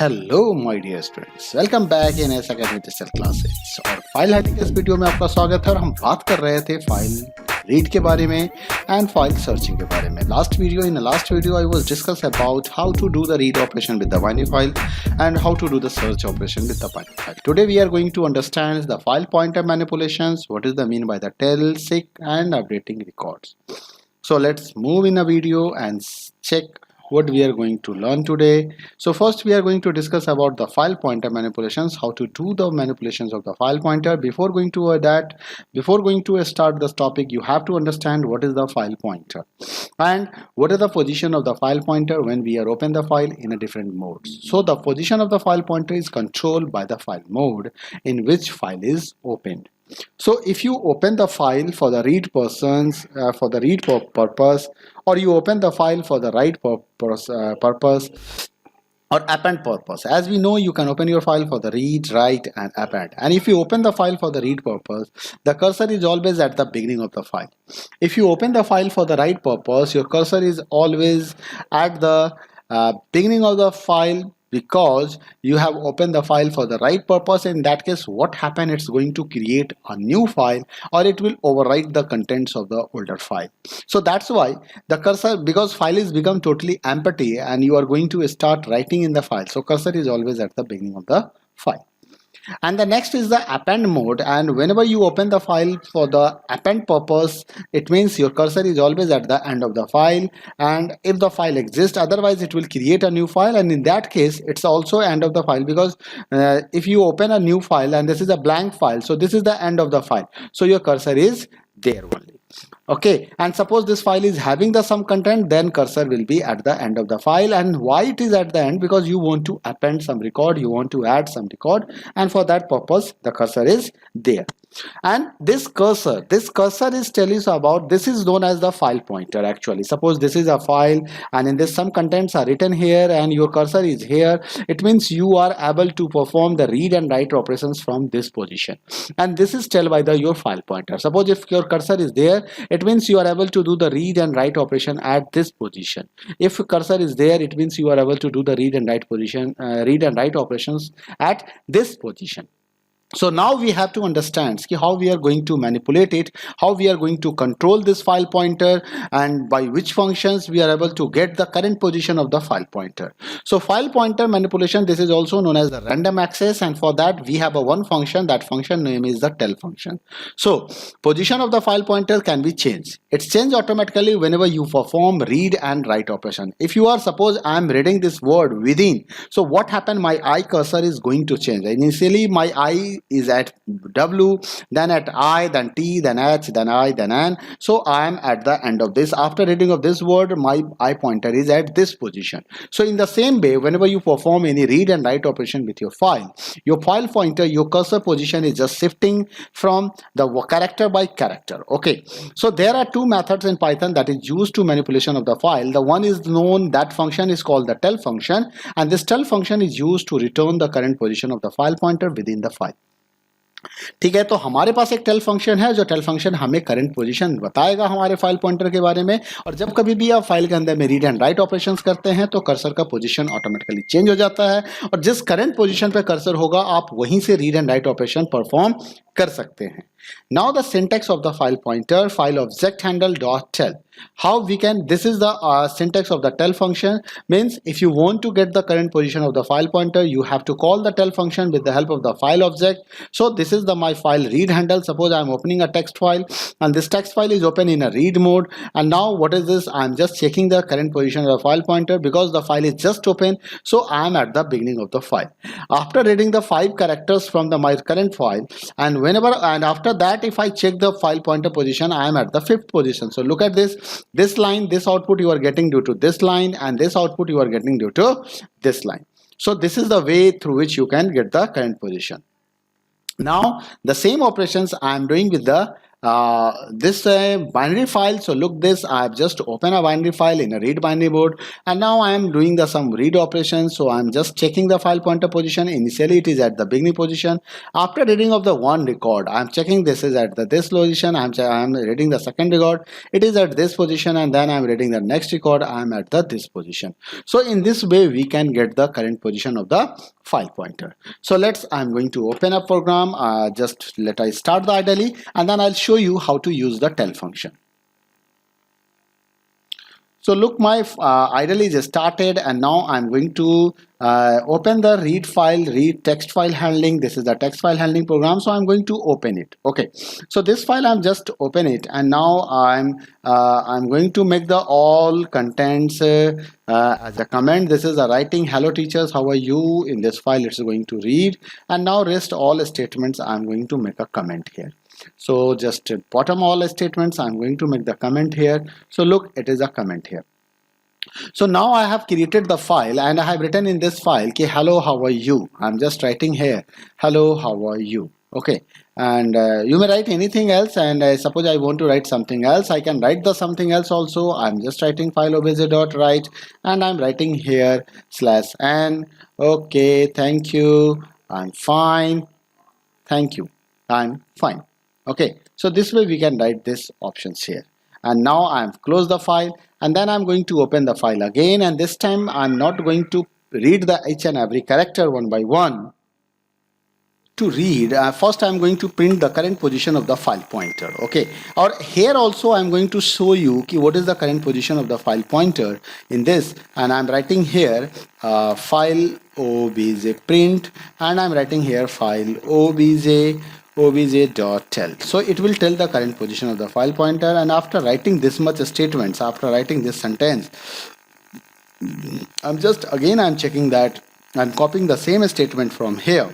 Hello my dear students, welcome back in S academy digital classes. और file hiding इस video में आपका स्वागत है। और हम बात कर रहे थे फाइल रीड के बारे में एंड फाइल सर्चिंग के बारे में। Last video I was discuss about how to do the read operation with the binary file and how to do the search operation with the binary file. Today we are going to understand the file pointer manipulations, what is the mean by the tell, seek and updating records. So let's move in a video and check what we are going to learn today. So first we are going to discuss about the file pointer manipulations, how to do the manipulations of the file pointer. Before going to start this topic, you have to understand what is the file pointer and what is the position of the file pointer when we are open the file in a different modes. So the position of the file pointer is controlled by the file mode in which file is opened. So if you open the file for the read purpose, or you open the file for the write purpose or append purpose. As we know, you can open your file for the read, write and append. And if you open the file for the read purpose, the cursor is always at the beginning of the file. If you open the file for the write purpose, your cursor is always at the beginning of the file, because you have opened the file for the write purpose. In that case, what happen, it's going to create a new file or it will overwrite the contents of the older file. So that's why the cursor, because file is become totally empty and you are going to start writing in the file, so cursor is always at the beginning of the file. And the next is the append mode, and whenever you open the file for the append purpose, it means your cursor is always at the end of the file, and if the file exists, otherwise it will create a new file, and in that case it's also end of the file, because if you open a new file and this is a blank file, so this is the end of the file, so your cursor is there only. Okay, and suppose this file is having some content, then cursor will be at the end of the file. And why it is at the end? Because you want to append some record, you want to add some record, and for that purpose the cursor is there. And this cursor is telling us about, this is known as the file pointer. Actually, suppose this is a file and in this some contents are written here and your cursor is here, it means you are able to perform the read and write operations from this position, and this is tell by your file pointer. Suppose if your cursor is there, it means you are able to do the read and write operation at this position. If cursor is there, it means you are able to do the read and write operations at this position. So now we have to understand how we are going to manipulate it, how we are going to control this file pointer, and by which functions we are able to get the current position of the file pointer. So file pointer manipulation, this is also known as the random access, and for that we have one function. That function name is the tell function. So position of the file pointer can be changed. It's changed automatically whenever you perform read and write operation. If you are, suppose I am reading this word within, so what happened, my I cursor is going to change. Initially my I is at W, then at I, then T, then H, then I, then N. So I am at the end of this. After reading of this word, my I pointer is at this position. So in the same way, whenever you perform any read and write operation with your file pointer, your cursor position is just shifting from the character by character. Okay, so there are two methods in Python that is used to manipulation of the file. The one is known, that function is called the tell function, and this tell function is used to return the current position of the file pointer within the file. ठीक है, तो हमारे पास एक tell function है, जो tell function हमें current position बताएगा हमारे फाइल पॉइंटर के बारे में। और जब कभी भी आप फाइल के अंदर में रीड एंड राइट ऑपरेशंस करते हैं तो कर्सर का पोजीशन ऑटोमेटिकली चेंज हो जाता है, और जिस करंट पोजीशन पे कर्सर होगा आप वहीं से read and write operation perform कर सकते हैं. Now the syntax of the file pointer, file object handle dot tell. How we can, this is the syntax of the tell function. Means if you want to get the current position of the file pointer, you have to call the tell function with the help of the file object. So this is the my file read handle. Suppose I am opening a text file and this text file is open in a read mode, and now what is this, I am just checking the current position of the file pointer because the file is just open, so I am at the beginning of the file. After reading the 5 characters from the my current file, and whenever and after that if I check the file pointer position, I am at the 5th position. So look at this line, this output you are getting due to this line, and this output you are getting due to this line. So this is the way through which you can get the current position. Now the same operations I am doing with the this binary file. So look this, I have just opened a binary file in a read binary board, and now I am doing the some read operations. So I'm just checking the file pointer position. Initially it is at the beginning position. After reading of the one record, I'm checking this is at this position. I'm reading the second record, it is at this position, and then I'm reading the next record, I'm at this position. So in this way we can get the current position of the file pointer. So I'm going to open a program. Just let I start the idly, and then I'll show you how to use the tell function. So look, my idle is started, and now I'm going to open the read file, read text file handling. This is the text file handling program, so I'm going to open it. Okay, so this file I'm just open it, and now I'm going to make the all contents as a comment. This is a writing hello teachers, how are you. In this file it's going to read, and now rest all statements I'm going to make a comment here. So just bottom all statements I'm going to make the comment here. So look, it is a comment here. So now I have created the file, and I have written in this file ki hello how are you. I'm just writing here hello how are you. Okay, and you may write anything else, and suppose I want to write something else, I can write the something else also. I'm just writing file obj.write, and I'm writing here /n. Okay, thank you, I'm fine, thank you, I'm fine. Okay, so this way we can write these options here. And now I'm close the file, and then I'm going to open the file again, and this time I'm not going to read the each and every character one by one. To read, first I'm going to print the current position of the file pointer. Okay, or here also I'm going to show you what is the current position of the file pointer in this, and I'm writing here file obj print, and I'm writing here file obj.tell. So it will tell the current position of the file pointer. And after writing this much statements, after writing this sentence, I'm checking that I'm copying the same statement from here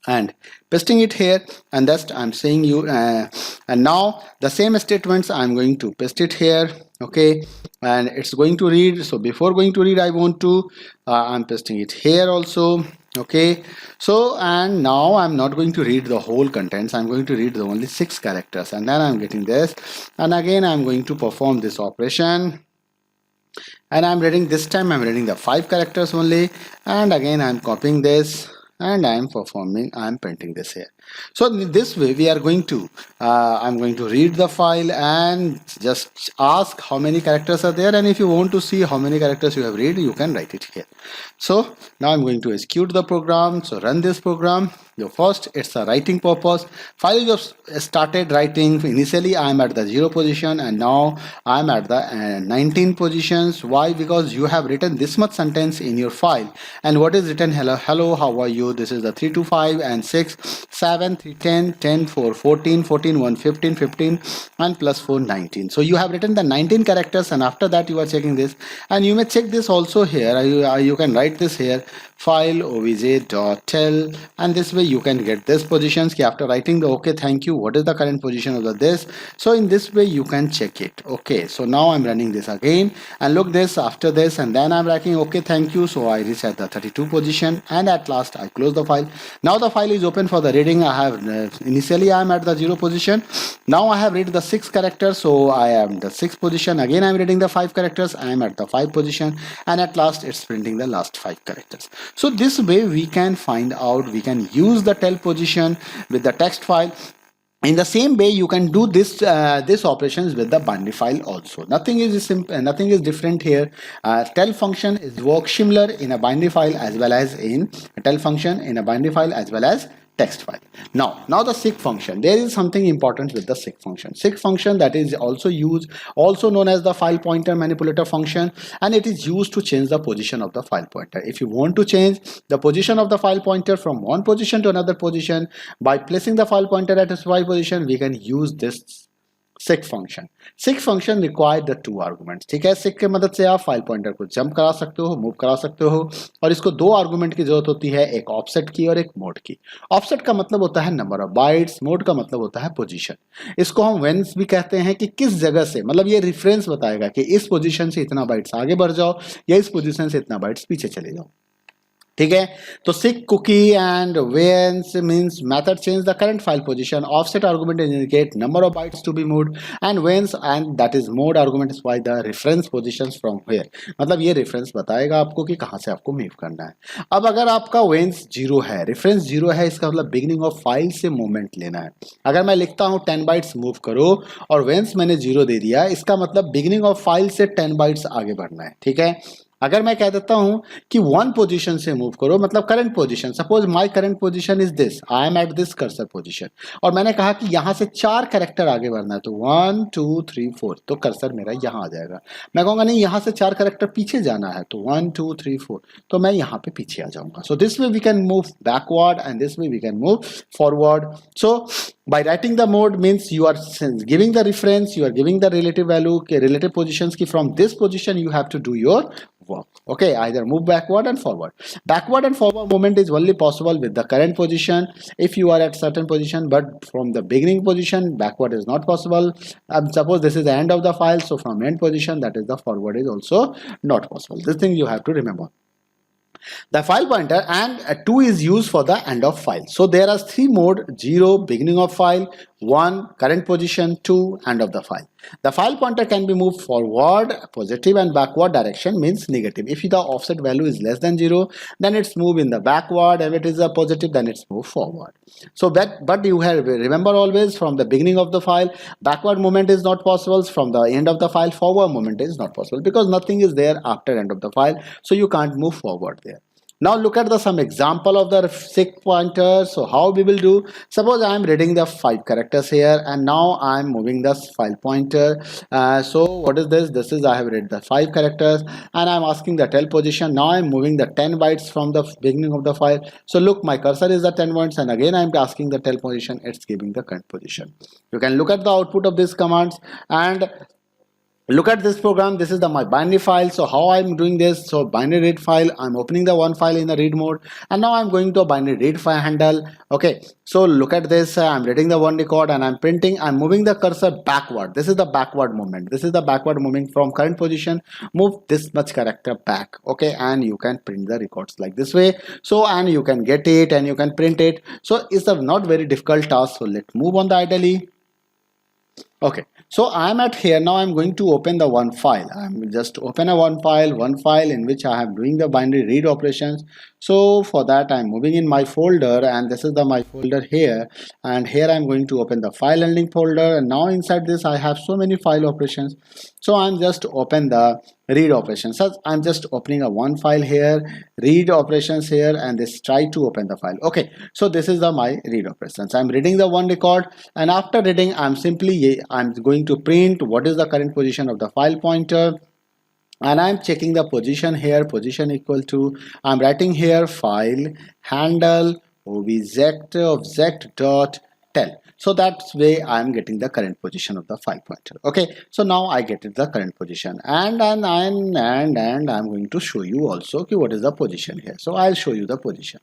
and pasting it here, and that's I'm saying you and now the same statements I'm going to paste it here. Okay, and it's going to read. So before going to read, I want to I'm pasting it here also. Okay, so and now I'm not going to read the whole contents, I'm going to read the only 6 characters, and then I'm getting this, and again I'm going to perform this operation, and I'm reading, this time I'm reading the 5 characters only, and again I'm copying this, and I'm printing this here. So in this way we are going to I'm going to read the file and just ask how many characters are there, and if you want to see how many characters you have read, you can write it here. So now I'm going to execute the program. So run this program. First, it's a writing purpose. File just started writing. Initially I'm at the 0 position, and now I'm at the 19 positions. Why? Because you have written this much sentence in your file, and what is written, hello how are you. This is the 3 to 5 and 6 7 3 10 10 4 14 14 1 15 15 and plus 4 19. So you have written the 19 characters, and after that you are checking this, and you may check this also here. You can write this here file obj.tell, and this way you can get this positions. After writing the okay thank you, what is the current position of the this, so in this way you can check it. Okay, so now I'm running this again, and look this after this, and then I'm writing okay thank you. So I reach at the 32 position, and at last I close the file. Now the file is open for the reading. I have initially I'm at the 0 position. Now I have read the 6 characters, so I am the 6th position. Again I'm reading the 5 characters, I am at the 5 position, and at last it's printing the last 5 characters. So this way we can find out, we can use the tell position with the text file. In the same way you can do this operations with the binary file also. Nothing is different here. Tell function is work similar in a binary file as well as in a tell function in a binary file as well as text file. Now the seek function, there is something important with the seek function. Seek function, that is also known as the file pointer manipulator function, and it is used to change the position of the file pointer. If you want to change the position of the file pointer from one position to another position by placing the file pointer at its y position, we can use this seek function. seek function required the 2 arguments. ठीक है, seek की मदद से आप file pointer को jump करा सकते हो, मूव करा सकते हो, और इसको 2 आर्गुमेंट की जरूरत होती है, एक ऑफसेट की और एक मोड की. ऑफसेट का मतलब होता है नंबर ऑफ बाइट्स, मोड का मतलब होता है पोजीशन. इसको हम वेन्स भी कहते हैं कि किस जगह से, मतलब ये रेफरेंस बताएगा कि इस पोजीशन से इतना बाइट्स आगे बढ़ जाओ या इस पोजीशन से इतना बाइट्स पीछे चले जाओ. ठीक है। तो seek cookie and whence means method change the current file position, offset argument indicate number of bytes to be moved, and whence and that is mode argument is by the reference positions from where, मतलब ये reference बताएगा आपको कि कहाँ से आपको move करना है। अब अगर आपका वेन्स जीरो है, रेफरेंस जीरो है, इसका मतलब बिगिनिंग ऑफ फाइल से मूवमेंट लेना है। अगर मैं लिखता हूँ 10 बाइट्स मूव करो और वेन्स मैंने जीरो दे दिया, इसका मतलब बिगिनिंग ऑफ फाइल से 10 बाइट्स आगे बढ़ना है। ठीक है। अगर मैं कह देता हूं कि वन पोजीशन से मूव करो, मतलब current position, suppose my current position is this, I am at this cursor position, और मैंने कहा कि यहां से 4 कैरेक्टर आगे बढ़ना है, तो 1 2 3 4, तो कर्सर मेरा यहां आ जाएगा। मैं कहूंगा नहीं, यहां से 4 कैरेक्टर पीछे जाना है, तो 1 2 3 4, तो मैं यहां पे पीछे आ जाऊंगा। So this way we can move backward and this way we can move forward. So by writing the mode means you are giving the reference, you are giving the relative value, okay, relative positions ki from this position you have to do your work. Okay, either move backward and forward. Backward and forward movement is only possible with the current position if you are at certain position, but from the beginning position backward is not possible. Suppose this is the end of the file, so from end position, that is the forward, is also not possible. This thing you have to remember. The file pointer and 2 is used for the end of file. So there are 3 mode: 0 beginning of file, 1 current position, 2 end of the file. The file pointer can be moved forward positive and backward direction means negative. If the offset value is less than 0, then it's move in the backward. If it is a positive, then it's move forward. So but you have remember always, from the beginning of the file backward movement is not possible, from the end of the file forward movement is not possible, because nothing is there after end of the file, so you can't move forward there. Now look at the some example of the SIG pointer. So how we will do, suppose I am reading the 5 characters here and now I am moving the file pointer. So what is this? This is, I have read the 5 characters and I am asking the tell position. Now I am moving the 10 bytes from the beginning of the file. So look, my cursor is at 10 points and again I am asking the tell position, it's giving the current position. You can look at the output of these commands and look at this program. This is my binary file. So how I'm doing this? So binary read file, I'm opening the one file in the read mode and now I'm going to a binary read file handle. Okay, so look at this. I'm reading the one record and I'm printing. I'm moving the cursor backward. This is the backward movement. This is the backward moving from current position, move this much character back. Okay, and you can print the records like this way. So and you can get it and you can print it. So it's a not very difficult task. So let's move on the idly. Okay, so I'm at here. Now I'm going to open the one file. I'm just open a one file in which I am doing the binary read operations. So for that I'm moving in my folder and this is the my folder here, and here I'm going to open the file handling folder, and now inside this I have so many file operations. So I'm just open the read operations. So I'm just opening a one file here, read operations here, and this try to open the file. Okay, so this is the my read operations. I'm reading the one record, and after reading I'm going to print what is the current position of the file pointer, and I'm checking the position here, position equal to, I'm writing here file handle object dot tell. So that's way I'm getting the current position of the file pointer. Okay, so now I get it the current position, and I'm going to show you also, okay, what is the position here. So I'll show you the position.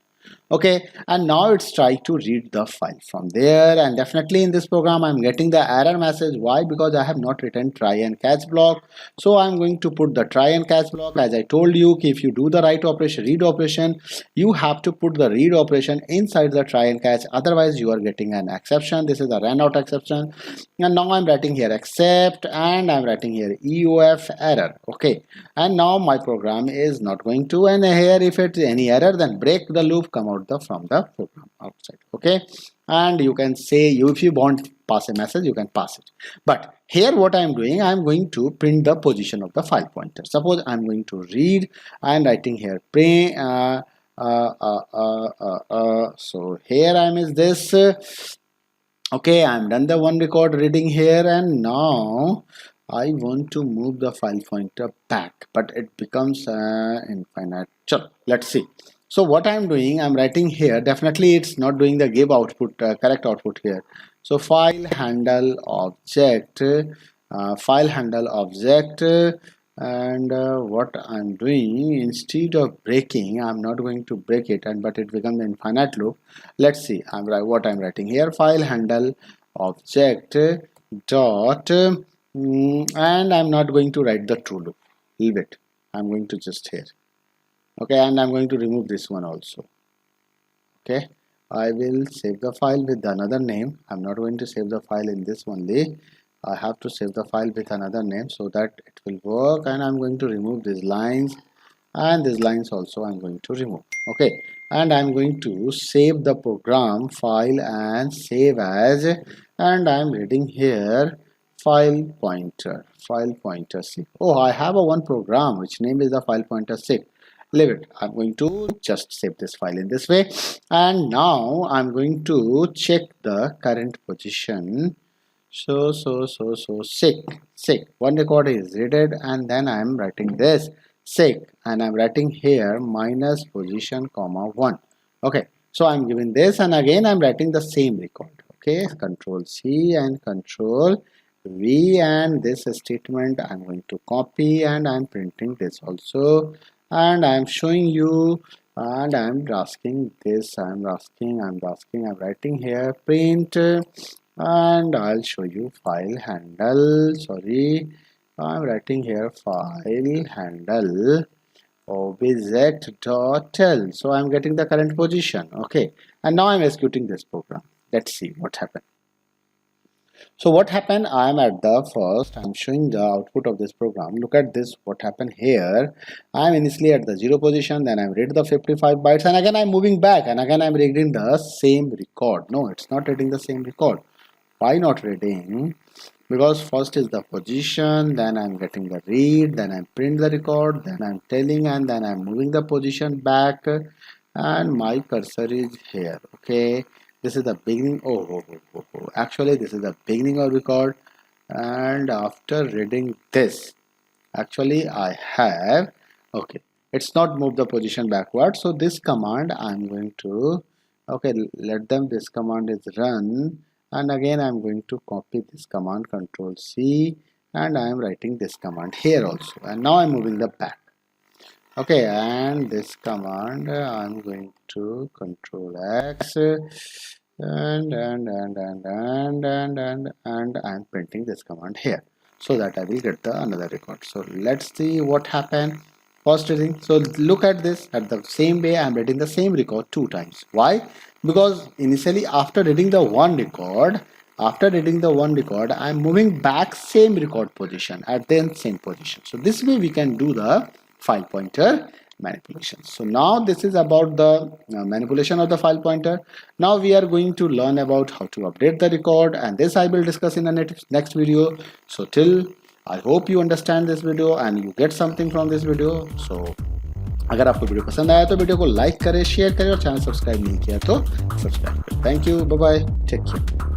Okay, and now it's trying to read the file from there, and definitely in this program I'm getting the error message. Why? Because I have not written try and catch block. So I'm going to put the try and catch block. As I told you, if you do the write operation, read operation, you have to put the read operation inside the try and catch, otherwise you are getting an exception. This is a run out exception, and now I'm writing here except, and I'm writing here EOF error. Okay, and now my program is not going to, and here if it's any error, then break the loop, come out from the program outside. Okay, and you can say, if you want pass a message, you can pass it. But here what I'm doing, I'm going to print the position of the file pointer. Suppose I'm going to read, I'm writing here print so here I'm is this okay, I'm done the one record reading here, and now I want to move the file pointer back, but it becomes infinite. So let's see. So what I'm doing, I'm writing here, definitely it's not doing the give output, correct output here. So file handle object, and what I'm doing, instead of breaking, I'm not going to break it, and but it becomes an infinite loop. Let's see, what I'm writing here, file handle object dot, and I'm not going to write the true loop, leave it. I'm going to just here. Okay, and I'm going to remove this one also. Okay, I will save the file with another name. I'm not going to save the file in this only. I have to save the file with another name so that it will work, and I'm going to remove these lines, and these lines also I'm going to remove. Okay, and I'm going to save the program file and save as, and I'm reading here file pointer 6. Oh, I have a one program which name is the file pointer 6. Leave it. I'm going to just save this file in this way, and now I'm going to check the current position. So sick one record is readed, and then I'm writing this sick, and I'm writing here minus position comma 1. Okay, so I'm giving this, and again I'm writing the same record. Okay, control C and control V, and this statement I'm going to copy, and I'm printing this also, and I'm showing you, and I'm asking this, I'm writing here print, and I'll show you file handle. Sorry, I'm writing here file handle object.tell. So I'm getting the current position. Okay, and now I'm executing this program. Let's see what happened. So what happened, I am at the first, I'm showing the output of this program. Look at this, what happened here. I'm initially at the 0 position, then I read the 55 bytes, and again I'm moving back, and again I'm reading the same record. No, it's not reading the same record. Why not reading? Because first is the position, then I'm getting the read, then I print the record, then I'm telling, and then I'm moving the position back, and my cursor is here. Okay, this is the beginning. Actually this is the beginning of record, and after reading this, actually I have, okay, it's not move the position backward. So this command I'm going to, okay, let them, this command is run, and again I'm going to copy this command, control C, and I am writing this command here also, and now I'm moving the back. Okay, and this command I'm going to control X, and I'm printing this command here so that I will get the another record. So let's see what happened. First reading, so look at this, at the same way I'm reading the same record 2 times. Why? Because initially after reading the one record, I'm moving back same record position at the same position. So this way we can do the file pointer manipulation. So now this is about the manipulation of the file pointer. Now we are going to learn about how to update the record, and this I will discuss in the next video. So till, I hope you understand this video and you get something from this video. So अगर आपको video पसंद आया तो video को like करें, share करें, और channel subscribe नहीं किया तो सब्सक्राइब करें. Thank you, bye bye, take care.